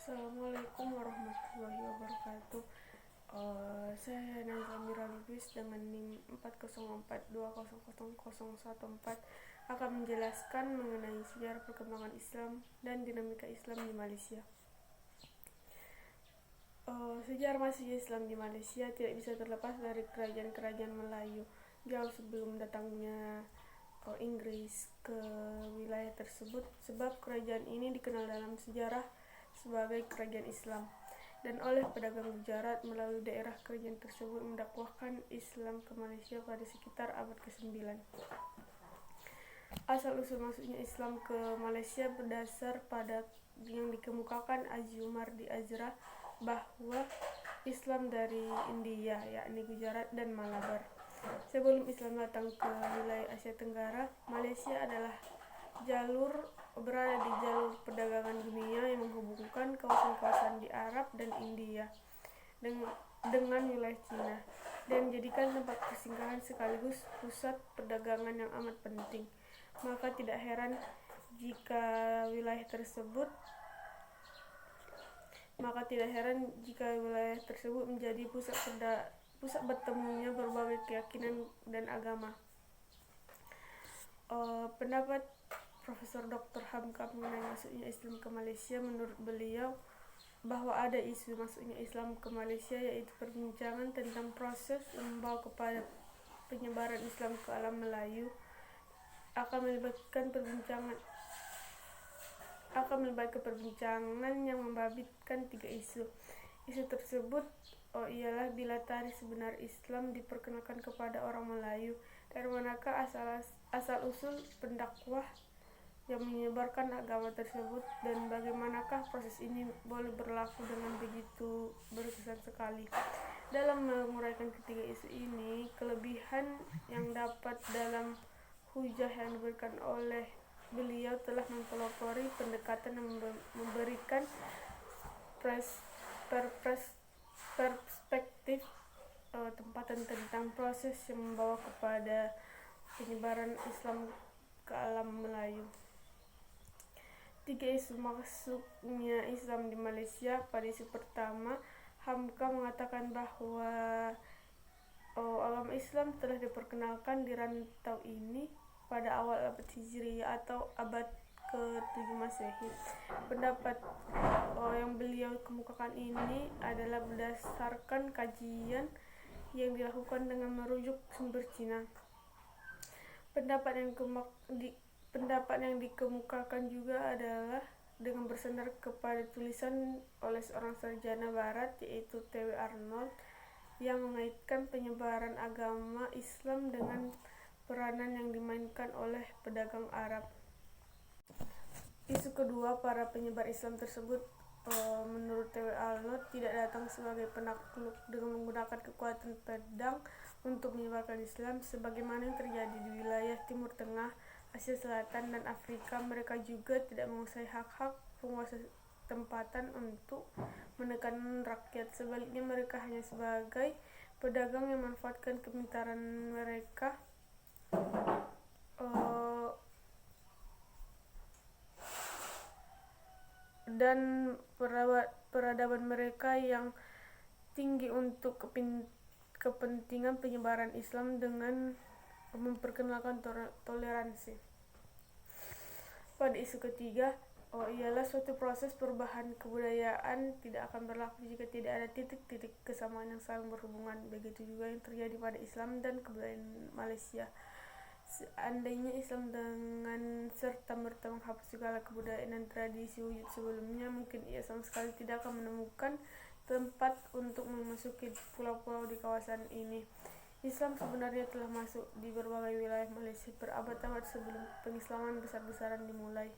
Assalamualaikum warahmatullahi wabarakatuh. Saya Nazla Mira Lubis dengan NIM 404200014 akan menjelaskan mengenai sejarah perkembangan Islam dan dinamika Islam di Malaysia. Sejarah masuknya Islam di Malaysia tidak bisa terlepas dari kerajaan-kerajaan Melayu jauh sebelum datangnya Inggris ke wilayah tersebut, sebab kerajaan ini dikenal dalam sejarah sebagai kerajaan Islam, dan oleh pedagang Gujarat melalui daerah kerajaan tersebut mendakwahkan Islam ke Malaysia pada sekitar abad ke-9. Asal-usul masuknya Islam ke Malaysia berdasar pada yang dikemukakan Haji Umar di Azra bahwa Islam dari India, yakni Gujarat dan Malabar. Sebelum Islam datang ke wilayah Asia Tenggara, Malaysia berada di jalur perdagangan dunia yang menghubungkan kawasan-kawasan di Arab dan India dengan wilayah Cina, dan menjadikan tempat persinggahan sekaligus pusat perdagangan yang amat penting. Maka tidak heran jika wilayah tersebut menjadi pusat bertemunya berbagai keyakinan dan agama. Pendapat Profesor Dr. Hamka mengenai masuknya Islam ke Malaysia, menurut beliau bahwa ada isu masuknya Islam ke Malaysia, yaitu perbincangan tentang proses yang membawa kepada penyebaran Islam ke alam Melayu akan melibatkan perbincangan yang membabitkan 3 isu. Isu tersebut ialah bila tarikh sebenar Islam diperkenalkan kepada orang Melayu, dari manakah asal-usul pendakwah yang menyebarkan agama tersebut, dan bagaimanakah proses ini boleh berlaku dengan begitu berkesan sekali. Dalam menguraikan ketiga isu ini, kelebihan yang dapat dalam hujah yang diberikan oleh beliau telah mempelopori pendekatan yang memberikan perspektif tempatan tentang proses yang membawa kepada penyebaran Islam ke alam Melayu. 3 isu masuknya Islam di Malaysia. Pada isu pertama, Hamka mengatakan bahwa agama Islam telah diperkenalkan di rantau ini pada awal abad Hijriyah atau abad ke-7 Masehi. Pendapat yang beliau kemukakan ini adalah berdasarkan kajian yang dilakukan dengan merujuk sumber Cina. Pendapat yang dikemukakan juga adalah dengan bersandar kepada tulisan oleh seorang sarjana barat, yaitu T.W. Arnold, yang mengaitkan penyebaran agama Islam dengan peranan yang dimainkan oleh pedagang Arab. Isu kedua, para penyebar Islam tersebut menurut T.W. Arnold tidak datang sebagai penakluk dengan menggunakan kekuatan pedang untuk menyebarkan Islam sebagaimana yang terjadi di wilayah Timur Tengah, Asia Selatan, dan Afrika. Mereka juga tidak menguasai hak-hak penguasa tempatan untuk menekan rakyat. Sebaliknya, mereka hanya sebagai pedagang yang memanfaatkan kepintaran mereka dan peradaban mereka yang tinggi untuk kepentingan penyebaran Islam dengan memperkenalkan toleransi. Pada isu ketiga, ialah suatu proses perubahan kebudayaan tidak akan berlaku jika tidak ada titik-titik kesamaan yang saling berhubungan. Begitu juga yang terjadi pada Islam dan kebudayaan Malaysia. Seandainya Islam dengan serta-merta menghapus segala kebudayaan dan tradisi wujud sebelumnya, mungkin ia sama sekali tidak akan menemukan tempat untuk memasuki pulau-pulau di kawasan ini. Islam sebenarnya telah masuk di berbagai wilayah Malaysia berabad-abad sebelum pengislaman besar-besaran dimulai.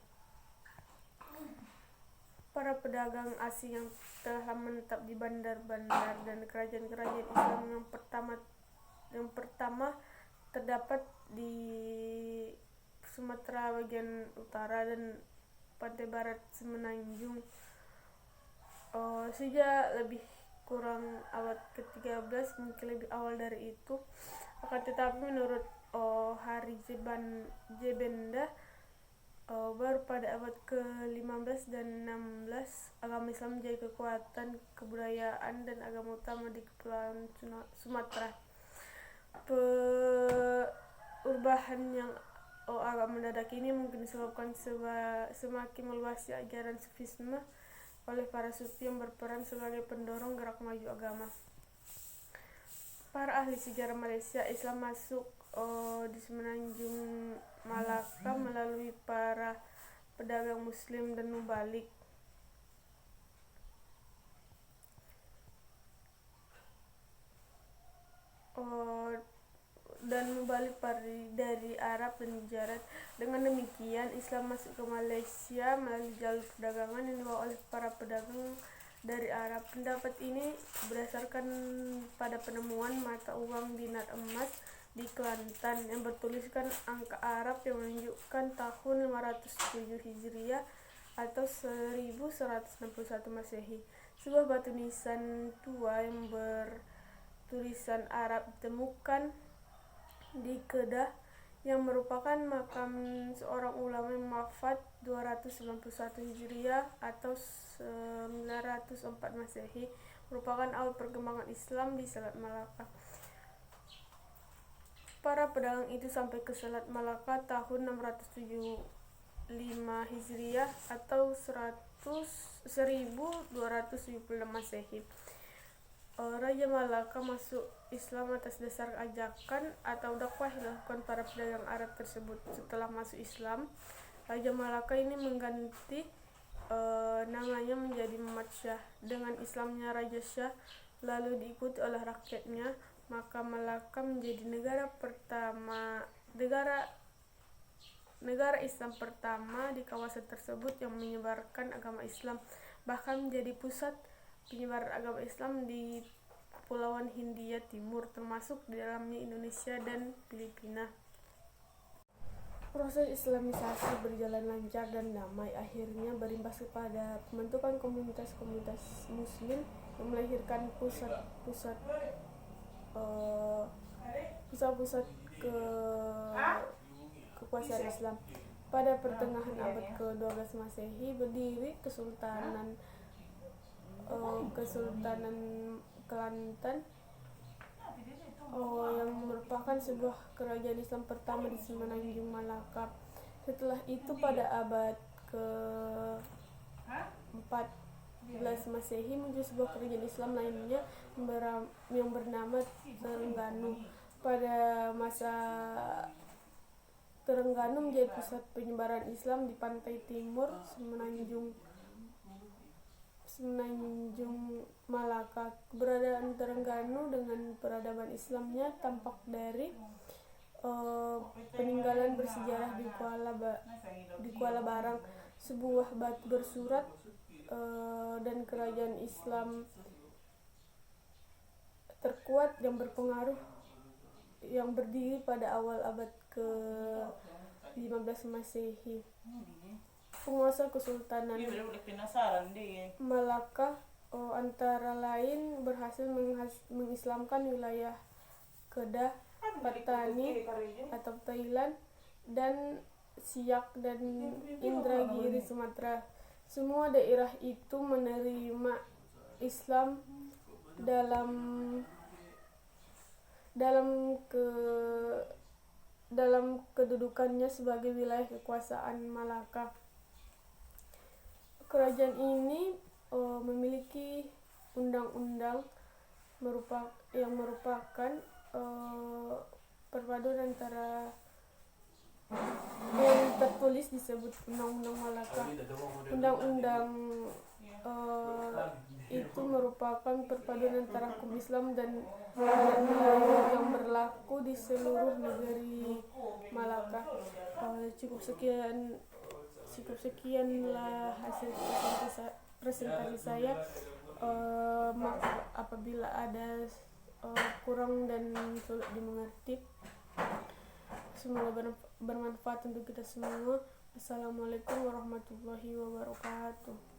Para pedagang asing yang telah menetap di bandar-bandar dan kerajaan-kerajaan Islam yang pertama terdapat di Sumatera bagian utara dan pantai barat Semenanjung sejak lebih kurang abad ke-13, mungkin lebih awal dari itu. Akan tetapi menurut Hari Jebenda, Baru pada abad ke-15 dan 16, agama Islam menjadi kekuatan kebudayaan dan agama utama di Kepulauan Sumatera. Perubahan yang agak mendadak ini mungkin disebabkan semakin meluasnya ajaran Sufisme oleh para sufi yang berperan sebagai pendorong gerak maju agama. Para ahli sejarah Malaysia, Islam masuk di Semenanjung Malaka melalui para pedagang Muslim dan Mubalik. Dari Arab dan Gujarat. Dengan demikian, Islam masuk ke Malaysia melalui jalur perdagangan yang dibawa oleh para pedagang dari Arab. Pendapat ini berdasarkan pada penemuan mata uang dinar emas di Kelantan yang bertuliskan angka Arab yang menunjukkan tahun 507 Hijriah atau 1161 Masehi. Sebuah batu nisan tua yang bertulisan Arab ditemukan di Kedah yang merupakan makam seorang ulama yang wafat 291 Hijriah atau 904 Masehi, merupakan awal perkembangan Islam di Selat Malaka. Para pedagang itu sampai ke Selat Malaka tahun 675 Hijriah atau 1276 Masehi. Raja Malaka masuk Islam atas dasar ajakan atau dakwah yang dilakukan para pedagang Arab tersebut. Setelah masuk Islam, Raja Malaka ini mengganti namanya menjadi Muhammad Shah. Dengan Islamnya Raja Shah lalu diikuti oleh rakyatnya, maka Malaka menjadi negara Islam pertama di kawasan tersebut yang menyebarkan agama Islam, bahkan menjadi pusat penyebaran agama Islam di Kepulauan Hindia Timur, termasuk di dalamnya Indonesia dan Filipina. Proses Islamisasi berjalan lancar dan damai, akhirnya berimbas kepada pembentukan komunitas-komunitas Muslim yang melahirkan pusat-pusat kekuasaan Islam. Pada pertengahan abad ke-12 Masehi berdiri Kesultanan Kelantan yang merupakan sebuah kerajaan Islam pertama di Semenanjung Malaka. Setelah itu pada abad ke-14 Masehi muncul sebuah kerajaan Islam lainnya yang bernama Terengganu. Pada masa Terengganu menjadi pusat penyebaran Islam di pantai timur Semenanjung Malaka. Keberadaan Terengganu dengan peradaban Islamnya tampak dari peninggalan bersejarah di Kuala Barang, sebuah batu bersurat dan kerajaan Islam terkuat yang berpengaruh yang berdiri pada awal abad ke-15 Masehi. Penguasa Kesultanan Malaka antara lain berhasil mengislamkan wilayah Kedah, Patani atau Thailand, dan Siak dan Indragiri Sumatera. Semua daerah itu menerima Islam dalam kedudukannya sebagai wilayah kekuasaan Malaka. Kerajaan ini memiliki undang-undang yang merupakan perpaduan antara yang tertulis disebut Undang-Undang Malaka. Undang-undang itu merupakan perpaduan antara hukum Islam dan Melayu yang berlaku di seluruh negeri Malaka. Cukup sekianlah hasil presentasi saya. Maaf apabila ada kurang dan sulit dimengerti. Semoga bermanfaat untuk kita semua. Assalamualaikum warahmatullahi wabarakatuh.